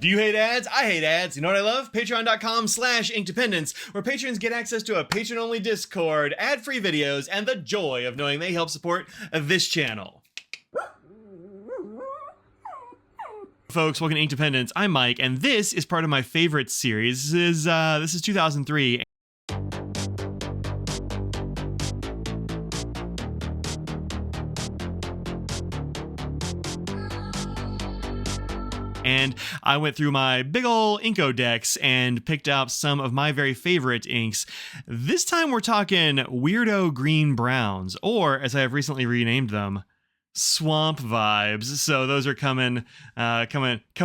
Do you hate ads? I hate ads. You know what I love? Patreon.com/inkdependence, where patrons get access to a patron-only Discord, ad-free videos, and the joy of knowing they help support this channel. Folks, welcome to Inkdependence. I'm Mike, and this is part of my favorite series. This is 2003. And I went through my big ol' Inkodex and picked out some of my very favorite inks. This time we're talking weirdo green browns, or as I have recently renamed them, swamp vibes. So those are coming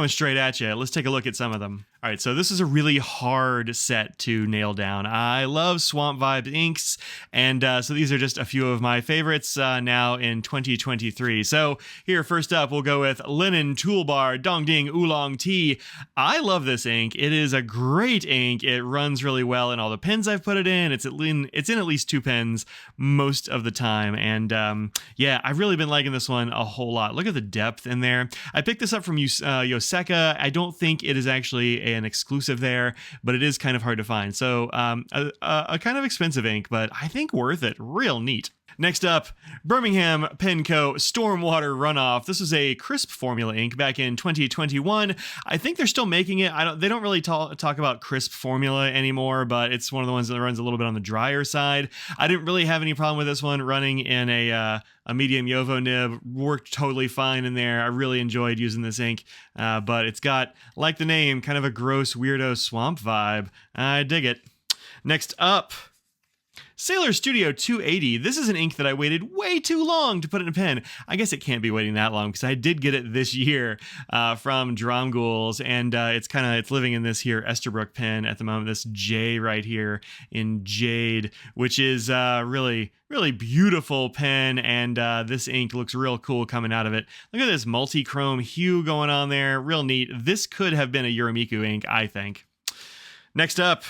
straight at you. Let's take a look at some of them. All right, so this is a really hard set to nail down. I love swamp vibe inks, and so these are just a few of my favorites now in 2023. So here, first up, we'll go with Linen Toolbar Dong Ding Oolong Tea. I love this ink. It is a great ink. It runs really well in all the pens I've put it in. It's in at least 2 pens most of the time, and yeah, I've really been liking this one a whole lot. Look at the depth in there. I picked this up from Yoseka. I don't think it is actually an exclusive there, but it is kind of hard to find. So a kind of expensive ink, but I think worth it. Real neat. Next up, Bermingham Penco Stormwater Runoff. This was a crisp formula ink back in 2021. I think they're still making it. They don't really talk about crisp formula anymore, but it's one of the ones that runs a little bit on the drier side. I didn't really have any problem with this one running in a medium Yovo nib. Worked totally fine in there. I really enjoyed using this ink, but it's got, like the name, kind of a gross weirdo swamp vibe. I dig it. Next up, Sailor Studio 280. This is an ink that I waited way too long to put in a pen. I guess it can't be waiting that long because I did get it this year from Dromgools, and it's living in this here Esterbrook pen at the moment. This J right here in Jade, which is really beautiful pen, and this ink looks real cool coming out of it. Look at this multi-chrome hue going on there. Real neat. This could have been a Uramiku ink, I think. Next up,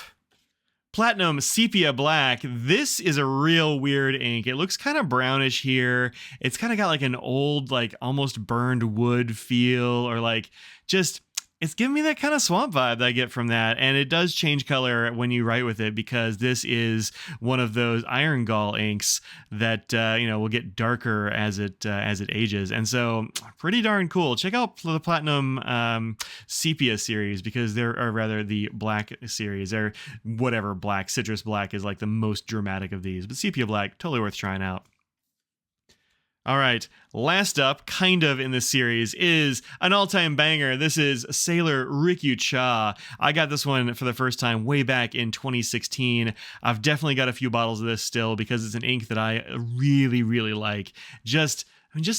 Platinum Sepia Black. This is a real weird ink. It looks kind of brownish here. It's kind of got like an old, like almost burned wood feel, or like just, it's giving me that kind of swamp vibe that I get from that. And it does change color when you write with it, because this is one of those iron gall inks that will get darker as it ages. And so pretty darn cool. Check out the Platinum Sepia series, because or rather the Black series, or whatever black, Citrus Black is like the most dramatic of these, but Sepia Black, totally worth trying out. All right, last up, kind of in this series, is an all-time banger. This is Sailor Rikyucha. I got this one for the first time way back in 2016. I've definitely got a few bottles of this still because it's an ink that I really like. Just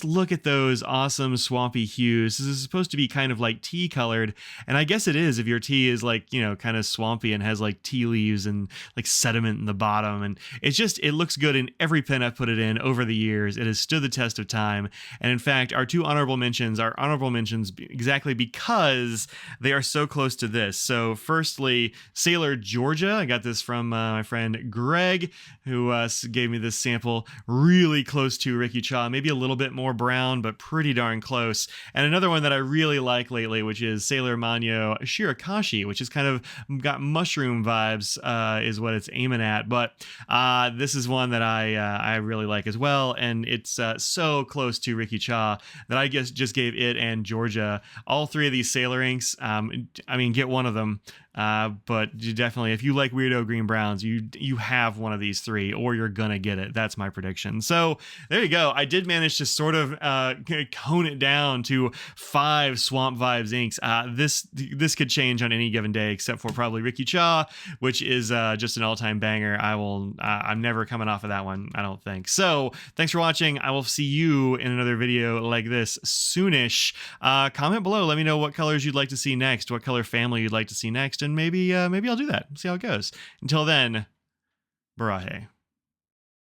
look at those awesome swampy hues. This is supposed to be kind of like tea colored, and I guess it is if your tea is like, kind of swampy and has like tea leaves and like sediment in the bottom. And it looks good in every pen I've put it in over the years. It has stood the test of time. And in fact, our two honorable mentions are honorable mentions exactly because they are so close to this. So firstly, Sailor Georgia. I got this from my friend Greg, who gave me this sample. Really close to Rikyucha, maybe a little bit more brown, but pretty darn close. And another one that I really like lately, which is Sailor Manyo Shirakashi, which is kind of got mushroom vibes, is what it's aiming at. But this is one that I really like as well, and it's so close to Rikyucha that I guess just gave it and Georgia all three of these Sailor inks. Get one of them. But you definitely, if you like weirdo green browns, you have one of these three, or you're gonna get it. That's my prediction. So there you go. I did manage to sort of hone it down to 5 swamp vibes inks. This could change on any given day, except for probably Rikyucha, which is just an all-time banger. I'm never coming off of that one, I don't think. So thanks for watching. I will see you in another video like this soonish. Comment below. Let me know what colors you'd like to see next, what color family you'd like to see next, and maybe I'll do that. See how it goes. Until then, Barahe.